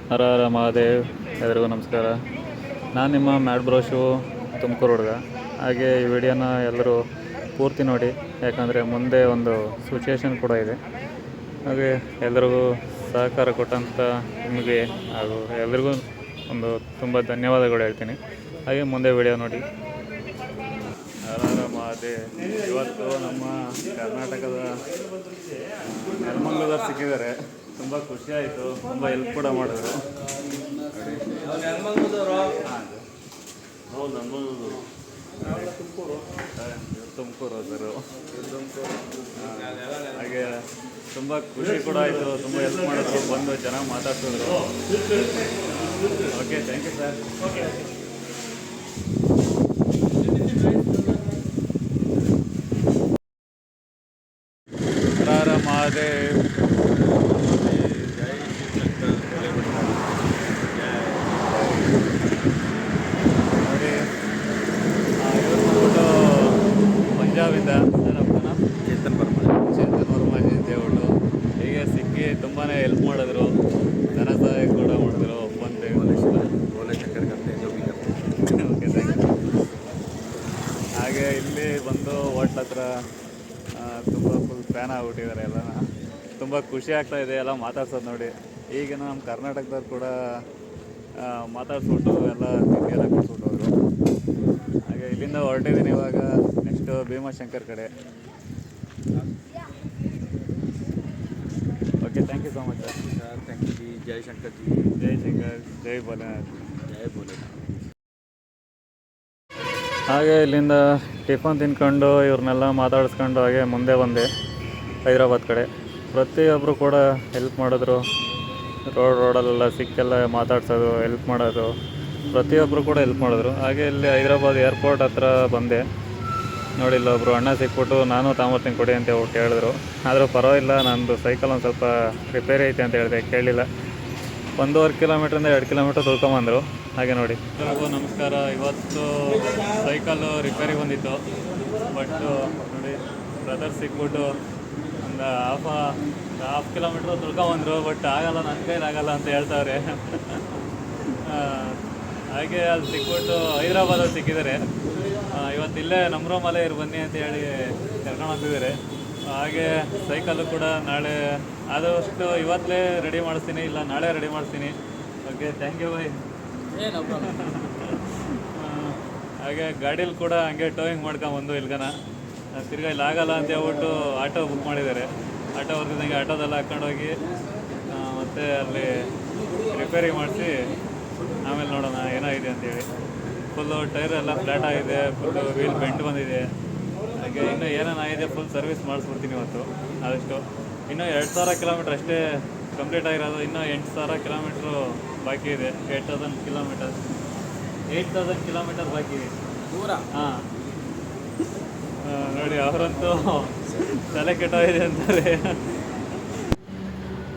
ಹರ ಹರ ಮಹಾದೇವ್. ಎಲ್ರಿಗೂ ನಮಸ್ಕಾರ. ನಾನು ನಿಮ್ಮ ಮ್ಯಾಡ್ ಬ್ರೋ ಶೋ ತುಮಕೂರು ಹುಡುಗ. ಹಾಗೆ ಈ ವಿಡಿಯೋನ ಎಲ್ಲರೂ ಪೂರ್ತಿ ನೋಡಿ, ಯಾಕಂದರೆ ಮುಂದೆ ಒಂದು ಸಿಚುವೇಶನ್ ಕೂಡ ಇದೆ. ಹಾಗೆ ಎಲ್ರಿಗೂ ಸಹಕಾರ ಕೊಟ್ಟಂಥ ನಿಮಗೆ ಹಾಗೂ ಎಲ್ರಿಗೂ ಒಂದು ತುಂಬ ಧನ್ಯವಾದಗಳು ಹೇಳ್ತೀನಿ. ಹಾಗೆ ಮುಂದೆ ವಿಡಿಯೋ ನೋಡಿ. ಹರ ಹರ ಮಹಾದೇವ್. ಇವತ್ತು ನಮ್ಮ ಕರ್ನಾಟಕದ ನೆಲಮಂಗಲದವ್ರು ಸಿಕ್ಕಿದ್ದಾರೆ. ತುಂಬ ಖುಷಿ ಆಯಿತು, ತುಂಬ ಹೆಲ್ಪ್ ಕೂಡ ಮಾಡಿದ್ರು. ತುಮಕೂರು ಸರು. ಹಾಗೆ ತುಂಬ ಖುಷಿ ಕೂಡ ಆಯಿತು, ತುಂಬ ಹೆಲ್ಪ್ ಮಾಡಿದ್ರು, ಬಂದು ಚೆನ್ನಾಗಿ ಮಾತಾಡ್ಸಿದ್ರು. Okay, thank you sir. Okay. Hara Hara Mahadev. ನೋಡಿ, ಇವತ್ತು ಪಂಜಾಬಿಂದ ಚೇತನ್ ವರ್ಮಾ ಹೇಳ್ಬಿಟ್ಟು ಹೀಗೆ ಸಿಕ್ಕಿ ತುಂಬಾ ಹೆಲ್ಪ್ ಮಾಡಿದ್ರು, ಧನ ಸಹಾಯ ಕೂಡ ಮಾಡಿದ್ರು. ಬಂದೆ ಓಕೆ, ಥ್ಯಾಂಕ್ ಯು. ಹಾಗೆ ಇಲ್ಲಿ ಬಂದು ಹೋಟ್ಲ್ ಹತ್ರ ತುಂಬ ಫುಲ್ ಫ್ಯಾನ್ ಆಗಿಬಿಟ್ಟಿದ್ದಾರೆ ಎಲ್ಲನ. ತುಂಬ ಖುಷಿ ಆಗ್ತಾಯಿದೆ ಎಲ್ಲ ಮಾತಾಡ್ಸೋದು ನೋಡಿ. ಈಗ ನಮ್ಮ ಕರ್ನಾಟಕದವ್ರು ಕೂಡ ಮಾತಾಡ್ಸ್ಬಿಟ್ಟು ಎಲ್ಲ ತಿಂಡಿಯೆಲ್ಲ ಕೊಡ್ಸ್ಬಿಟ್ಟು ಹೋದರು. ಹಾಗೆ ಇಲ್ಲಿಂದ ಹೊರಟಿದ್ದೀನಿ ಇವಾಗ ನೆಕ್ಸ್ಟು ಭೀಮಾಶಂಕರ್ ಕಡೆ. Okay, thank you so much sir. Thank you ji. ಜೈ ಶಂಕರ್ ಜಿ. ಜೈ ಶಂಕರ್, ಜೈ ಭೋಲೆನಾಥ್. ಜೈ ಭೋಲೆನಾಥ್. ಹಾಗೆ ಇಲ್ಲಿಂದ ಟಿಫನ್ ತಿನ್ಕೊಂಡು ಇವ್ರನ್ನೆಲ್ಲ ಮಾತಾಡಿಸ್ಕೊಂಡು ಹಾಗೆ ಮುಂದೆ ಬಂದೆ ಹೈದ್ರಾಬಾದ್ ಕಡೆ. ಪ್ರತಿಯೊಬ್ಬರು ಕೂಡ ಹೆಲ್ಪ್ ಮಾಡಿದ್ರು. ರೋಡಲ್ಲೆಲ್ಲ ಸಿಕ್ಕೆಲ್ಲ ಮಾತಾಡ್ಸೋದು, ಹೆಲ್ಪ್ ಮಾಡೋದು, ಪ್ರತಿಯೊಬ್ಬರು ಕೂಡ ಹೆಲ್ಪ್ ಮಾಡಿದ್ರು. ಹಾಗೆ ಇಲ್ಲಿ ಹೈದ್ರಾಬಾದ್ ಏರ್ಪೋರ್ಟ್ ಹತ್ರ ಬಂದೆ. ನೋಡಿ, ಇಲ್ಲೊಬ್ಬರು ಅಣ್ಣ ಸಿಕ್ಬಿಟ್ಟು ನಾನು ತಾಂಬರ್ತೀನಿ ಕೊಡಿ ಅಂತ ಹೇಳ್ಬಿಟ್ಟು ಹೇಳಿದ್ರು. ಆದರೂ ಪರವಾಗಿಲ್ಲ, ನಂದು ಸೈಕಲ್ ಒಂದು ಸ್ವಲ್ಪ ರಿಪೇರಿ ಐತೆ ಅಂತ ಹೇಳಿದೆ, ಕೇಳಲಿಲ್ಲ. 1.5 ಕಿಲೋಮೀಟ್ರಿಂದ 2 ಕಿಲೋಮೀಟ್ರ್ ತುಳ್ಕೊಂಬಂದರು. ಹಾಗೆ ನೋಡಿ, ಎಲ್ಲರಿಗೂ ನಮಸ್ಕಾರ. ಇವತ್ತು ಸೈಕಲ್ಲು ರಿಪೇರಿ ಬಂದಿತ್ತು. ಬಟ್ ನೋಡಿ, ಬ್ರದರ್ ಸಿಕ್ಬಿಟ್ಟು ಒಂದು ಹಾಫ್ ಕಿಲೋಮೀಟ್ರ್ ತುಳ್ಕೊಂಬಂದರು. ಬಟ್ ಆಗಲ್ಲ, ನನ್ನ ಕೈಲಿ ಆಗಲ್ಲ ಅಂತ ಹೇಳ್ತಾವ್ರೆ. ಹಾಗೆ ಅಲ್ಲಿ ಸಿಕ್ಬಿಟ್ಟು ಹೈದ್ರಾಬಾದಲ್ಲಿ ಸಿಕ್ಕಿದ್ದಾರೆ. ಇವತ್ತಿಲ್ಲೇ ನಮ್ಮ ರೂಮಲ್ಲೇ ಇರು ಬನ್ನಿ ಅಂತ ಹೇಳಿ ಕರ್ಕೊಂಡು ಹೋಗ್ತಿದ್ದಾರೆ. ಹಾಗೆ ಸೈಕಲ್ಲು ಕೂಡ ನಾಳೆ ಆದಷ್ಟು ಇವತ್ತೇ ರೆಡಿ ಮಾಡಿಸ್ತೀನಿ, ಇಲ್ಲ ನಾಳೆ ರೆಡಿ ಮಾಡಿಸ್ತೀನಿ. Okay, thank you bye. ಹಾಗೆ ಗಾಡೀಲಿ ಕೂಡ ಹಂಗೆ ಟೋಯಿಂಗ್ ಮಾಡ್ಕೊಂಬಂದು ಇಲ್ಗನ ತಿರ್ಗಾ ಇಲ್ಲಿ ಆಗಲ್ಲ ಅಂತ ಹೇಳ್ಬಿಟ್ಟು ಆಟೋ ಬುಕ್ ಮಾಡಿದ್ದಾರೆ. ಆಟೋ ಬರ್ತಿದ್ದಂಗೆ ಆಟೋದೆಲ್ಲ ಹಾಕ್ಕೊಂಡೋಗಿ ಮತ್ತು ಅಲ್ಲಿ ರಿಪೇರಿ ಮಾಡಿಸಿ ಆಮೇಲೆ ನೋಡೋಣ ಏನಾಗಿದೆ ಅಂತೇಳಿ. ಫುಲ್ಲು ಟೈರ್ ಎಲ್ಲ ಫ್ಲ್ಯಾಟ್ ಆಗಿದೆ, ಫುಲ್ಲು ವೀಲ್ ಬೆಂಡ್ ಬಂದಿದೆ. ಹಾಗೆ ಇನ್ನೂ ಏನೇನಾಗಿದೆ ಫುಲ್ ಸರ್ವಿಸ್ ಮಾಡಿಸ್ಬಿಡ್ತೀನಿ ಇವತ್ತು ಆದಷ್ಟು. ಇನ್ನೂ 2,000 ಕಿಲೋಮೀಟ್ರ್ ಅಷ್ಟೇ ಕಂಪ್ಲೀಟ್ ಆಗಿರೋದು. ಇನ್ನೂ 8,000 ಕಿಲೋಮೀಟ್ರು ಬಾಕಿ ಇದೆ. 8,000 ಕಿಲೋಮೀಟರ್ ಬಾಕಿ ಇದೆ. ಹಾಂ, ನೋಡಿ, ಅವರಂತೂ ತಲೆ ಕೆಟ್ಟೋಗಿದೆ ಅಂತಾರೆ.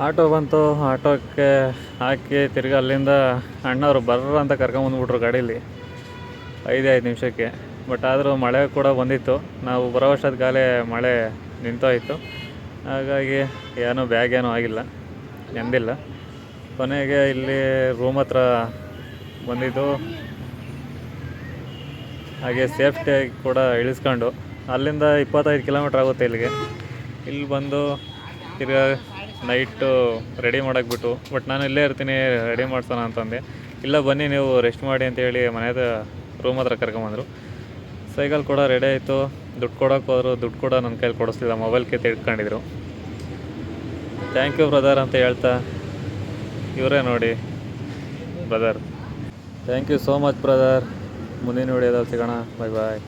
ಆಟೋ ಬಂತು, ಆಟೋಕ್ಕೆ ಹಾಕಿ ತಿರ್ಗಿ ಅಲ್ಲಿಂದ ಅಣ್ಣವರು ಬರ್ರ ಅಂತ ಕರ್ಕೊಂಬಂದ್ಬಿಟ್ರು ಗಾಡೀಲಿ 5 ನಿಮಿಷಕ್ಕೆ. ಬಟ್ ಆದರೂ ಮಳೆ ಕೂಡ ಬಂದಿತ್ತು. ನಾವು ಬರೋ ವರ್ಷದಗಾಲೇ ಮಳೆ ನಿಂತೋಯಿತು. ಹಾಗಾಗಿ ಏನೂ ಬ್ಯಾಗ್ ಏನೂ ಆಗಿಲ್ಲ, ನೆಂದಿಲ್ಲ. ಕೊನೆಗೆ ಇಲ್ಲಿ ರೂಮ್ ಹತ್ರ ಬಂದಿದ್ದು. ಹಾಗೆ ಸೇಫ್ಟಿಯಾಗಿ ಕೂಡ ಇಳಿಸ್ಕೊಂಡು ಅಲ್ಲಿಂದ 25 ಕಿಲೋಮೀಟ್ರ್ ಆಗುತ್ತೆ ಇಲ್ಲಿಗೆ. ಇಲ್ಲಿ ಬಂದು ತಿರ್ಗಾ ನೈಟು ರೆಡಿ ಮಾಡೋಕ್ಬಿಟ್ಟು, ಬಟ್ ನಾನು ಇಲ್ಲೇ ಇರ್ತೀನಿ, ರೆಡಿ ಮಾಡ್ಸೋಣ ಅಂತಂದೆ. ಇಲ್ಲ ಬನ್ನಿ ನೀವು ರೆಸ್ಟ್ ಮಾಡಿ ಅಂತೇಳಿ ಮನೆಯದ ರೂಮ್ ಹತ್ರ ಕರ್ಕೊಂಬಂದರು. ಸೈಕಲ್ ಕೂಡ ರೆಡಿ ಆಯಿತು. ದುಡ್ಡು ಕೊಡೋಕೆ ಹೋದರು, ದುಡ್ಡು ಕೂಡ ನನ್ನ ಕೈಲಿ ಕೊಡಿಸ್ಲಿಲ್ಲ, ಮೊಬೈಲ್ಗೆ ತಿಳ್ಕೊಂಡಿದ್ರು. ಥ್ಯಾಂಕ್ ಯು ಬ್ರದರ್ ಅಂತ ಹೇಳ್ತಾ, ಇವರೇ ನೋಡಿ brother. Thank you so much brother. ಮುಂದಿನ ವಿಡಿಯೋದಲ್ಲಿ ಸಿಗೋಣ. ಬಾಯ್ ಬಾಯ್.